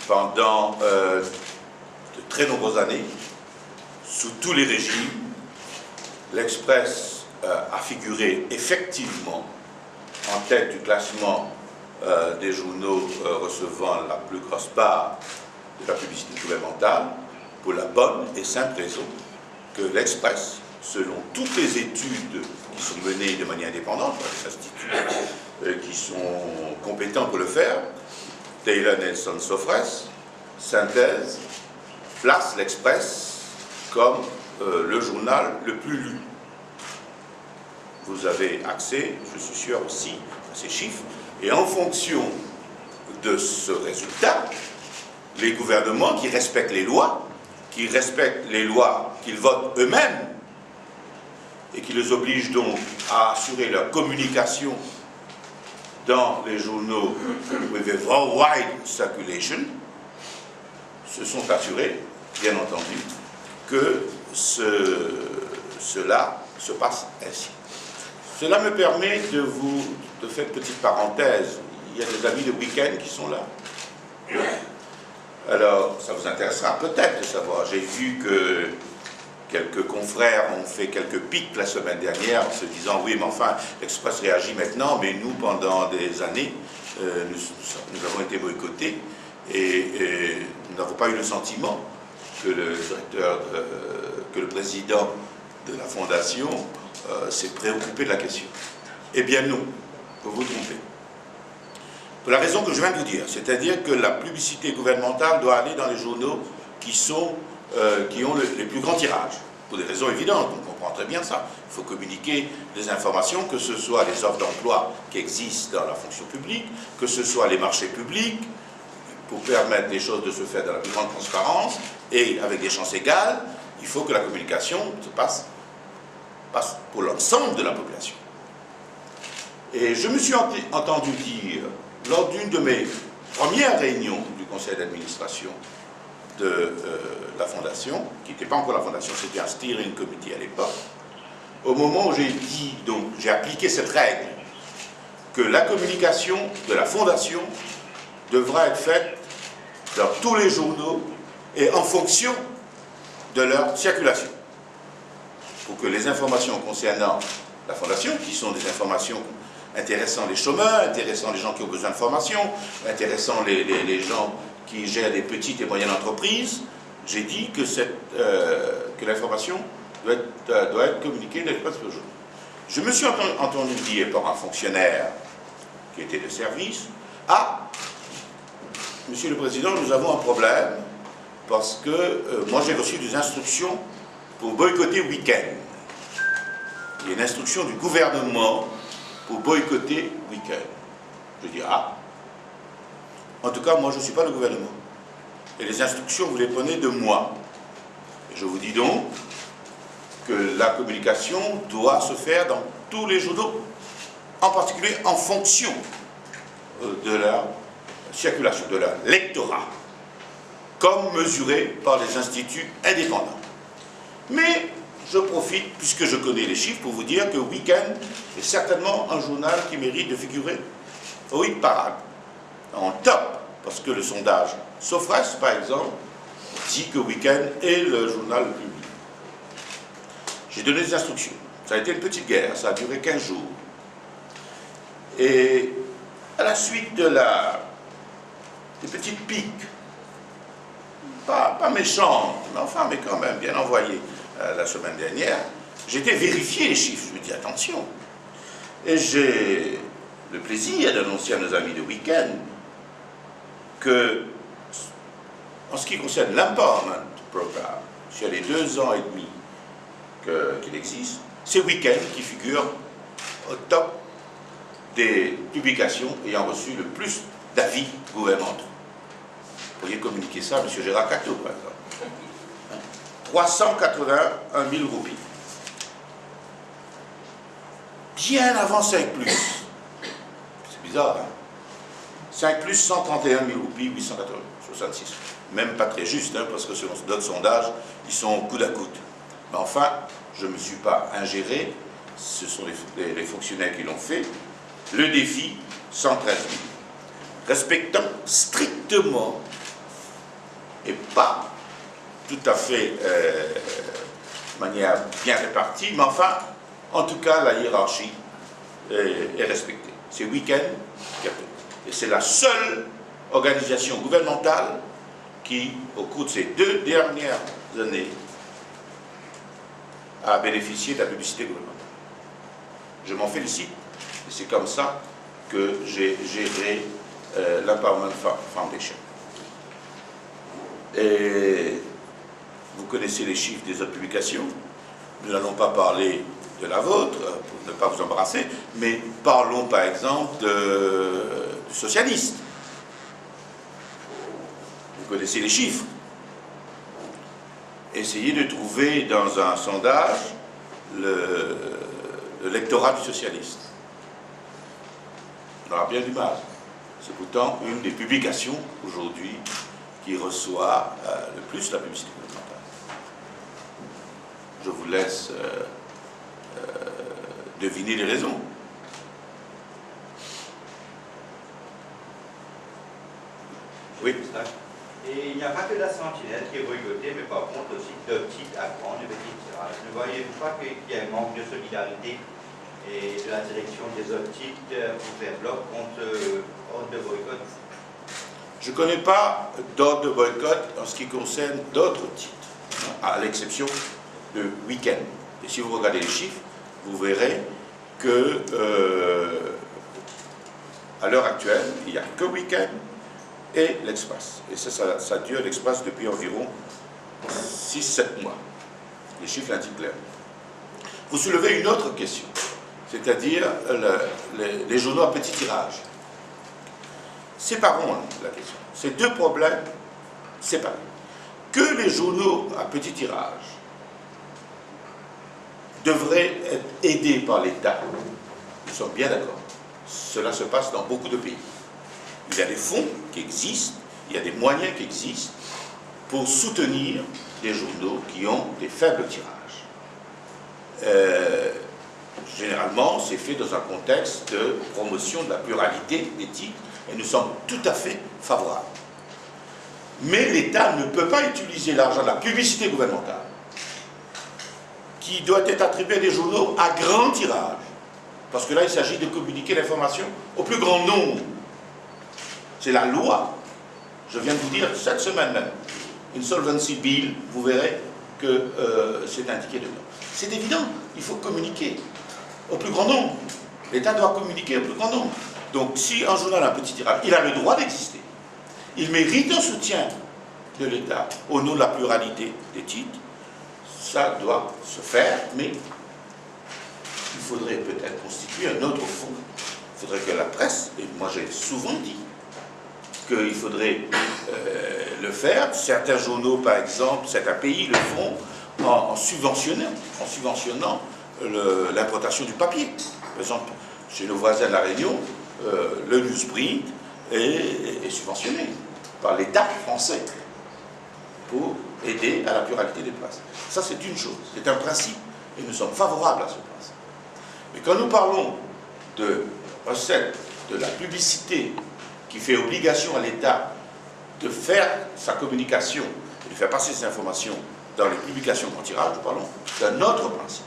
pendant de très nombreuses années, sous tous les régimes. L'Express a figuré effectivement en tête du classement des journaux recevant la plus grosse part de la publicité gouvernementale, pour la bonne et simple raison que l'Express, selon toutes les études qui sont menées de manière indépendante par les instituts qui sont compétents pour le faire, Taylor Nelson Sofres, synthèse, place l'Express comme le journal le plus lu. Vous avez accès, je suis sûr aussi, à ces chiffres, et en fonction de ce résultat, les gouvernements qui respectent les lois qu'ils votent eux-mêmes, et qui les obligent donc à assurer leur communication dans les journaux with a worldwide circulation, se sont assurés, bien entendu, que cela se passe ainsi. Cela me permet de faire une petite parenthèse. Il y a des amis de week-end qui sont là. Alors, ça vous intéressera peut-être de savoir. J'ai vu que quelques confrères ont fait quelques pics la semaine dernière en se disant « Oui, mais enfin, l'Express réagit maintenant, mais nous, pendant des années, nous avons été boycottés et nous n'avons pas eu le sentiment que le directeur, que le président de la Fondation s'est préoccupé de la question. » Eh bien non, vous vous trompez. Pour la raison que je viens de vous dire, c'est-à-dire que la publicité gouvernementale doit aller dans les journaux qui ont les plus grands tirages, pour des raisons évidentes, on comprend très bien ça. Il faut communiquer des informations, que ce soit les offres d'emploi qui existent dans la fonction publique, que ce soit les marchés publics, pour permettre les choses de se faire dans la plus grande transparence et avec des chances égales. Il faut que la communication se passe pour l'ensemble de la population. Et je me suis entendu dire, lors d'une de mes premières réunions du conseil d'administration de la Fondation, qui n'était pas encore la Fondation, c'était un steering committee à l'époque, au moment où j'ai dit, donc j'ai appliqué cette règle, que la communication de la Fondation devra être faite dans tous les journaux et en fonction de leur circulation, pour que les informations concernant la Fondation, qui sont des informations intéressant les chômeurs, intéressant les gens qui ont besoin de formation, intéressant les gens qui gèrent des petites et moyennes entreprises, j'ai dit que l'information doit être communiquée dans l'espace de jour. Je me suis entendu dire par un fonctionnaire qui était de service, « Ah, Monsieur le Président, nous avons un problème, parce que moi j'ai reçu des instructions pour boycotter week-end. Il y a une instruction du gouvernement pour boycotter week-end. » Je dis, ah, en tout cas, moi, je ne suis pas le gouvernement. Et les instructions, vous les prenez de moi. Et je vous dis donc que la communication doit se faire dans tous les journaux, en particulier en fonction de leur circulation, de leur lectorat, comme mesuré par les instituts indépendants. Mais je profite, puisque je connais les chiffres, pour vous dire que Week-end est certainement un journal qui mérite de figurer au hit parade, en top, parce que le sondage Sofres, par exemple, dit que Week-end est le journal le plus lu. J'ai donné des instructions. Ça a été une petite guerre, ça a duré 15 jours. Et à la suite des petites piques, pas méchantes, mais enfin, mais quand même bien envoyées, la semaine dernière, j'ai été vérifier les chiffres. Je me dis attention. Et j'ai le plaisir d'annoncer à nos amis de week-end que, en ce qui concerne l'Empowerment Programme, sur les 2 ans et demi qu'il existe, c'est week-end qui figure au top des publications ayant reçu le plus d'avis gouvernementaux. Vous pourriez communiquer ça à M. Gérard Cateau, par exemple. 381 000 roupies. Bien avant 5+. C'est bizarre, hein? 5+, 131 000 roupies, 866. Même pas très juste, hein, parce que selon d'autres sondages, ils sont coude à coude. Mais enfin, je ne me suis pas ingéré, ce sont les fonctionnaires qui l'ont fait. Le défi, 113 000. respectant strictement et pas tout à fait de manière bien répartie, mais enfin, en tout cas, la hiérarchie est respectée. C'est week-end, et c'est la seule organisation gouvernementale qui, au cours de ces 2 dernières années, a bénéficié de la publicité gouvernementale. Je m'en félicite, et c'est comme ça que j'ai géré l'Empowerment Foundation. Et vous connaissez les chiffres des autres publications. Nous n'allons pas parler de la vôtre, pour ne pas vous embarrasser, mais parlons par exemple du socialiste. Vous connaissez les chiffres. Essayez de trouver dans un sondage le lectorat du socialiste. On aura bien du mal. C'est pourtant une des publications aujourd'hui qui reçoit le plus la publicité gouvernementale. Je vous laisse deviner les raisons. Oui. Et il n'y a pas que la Sentinelle qui est boycottée, mais par contre aussi d'Optique à Grand et Petit Tirage. Ne voyez-vous pas qu'il y a un manque de solidarité et de la direction des optiques pour faire bloc contre ordre de boycott? Je ne connais pas d'ordre de boycott en ce qui concerne d'autres titres, à l'exception de Week-end. Et si vous regardez les chiffres, vous verrez que à l'heure actuelle, il n'y a que Week-end et l'Express. Et ça dure l'Express depuis environ 6-7 mois. Les chiffres l'indiquent clairement. Vous soulevez une autre question, c'est-à-dire les journaux à petit tirage. Séparons la question. Ces 2 problèmes séparés. Que les journaux à petit tirage devraient être aidés par l'État, nous sommes bien d'accord. Cela se passe dans beaucoup de pays. Il y a des fonds qui existent, il y a des moyens qui existent pour soutenir des journaux qui ont des faibles tirages. Généralement, c'est fait dans un contexte de promotion de la pluralité des titres et nous sommes tout à fait favorables. Mais l'État ne peut pas utiliser l'argent de la publicité gouvernementale qui doit être attribuée à des journaux à grand tirage, parce que là, il s'agit de communiquer l'information au plus grand nombre. C'est la loi. Je viens de vous dire cette semaine même, Insolvency Bill, vous verrez que c'est indiqué dedans. C'est évident, il faut communiquer au plus grand nombre. L'État doit communiquer au plus grand nombre. Donc si un journal a un petit tirage, il a le droit d'exister. Il mérite un soutien de l'État au nom de la pluralité des titres. Ça doit se faire, mais il faudrait peut-être constituer un autre fonds. Il faudrait que la presse, et moi j'ai souvent dit qu'il faudrait le faire. Certains journaux, par exemple, certains pays le font en subventionnant l'importation du papier. Par exemple, chez nos voisins de la Réunion, le newsprint est subventionné par l'État français pour aider à la pluralité des presses. Ça, c'est une chose, c'est un principe, et nous sommes favorables à ce principe. Mais quand nous parlons de recettes, de la publicité qui fait obligation à l'État de faire sa communication et de faire passer ses informations dans les publications en tirage, nous parlons d'un autre principe.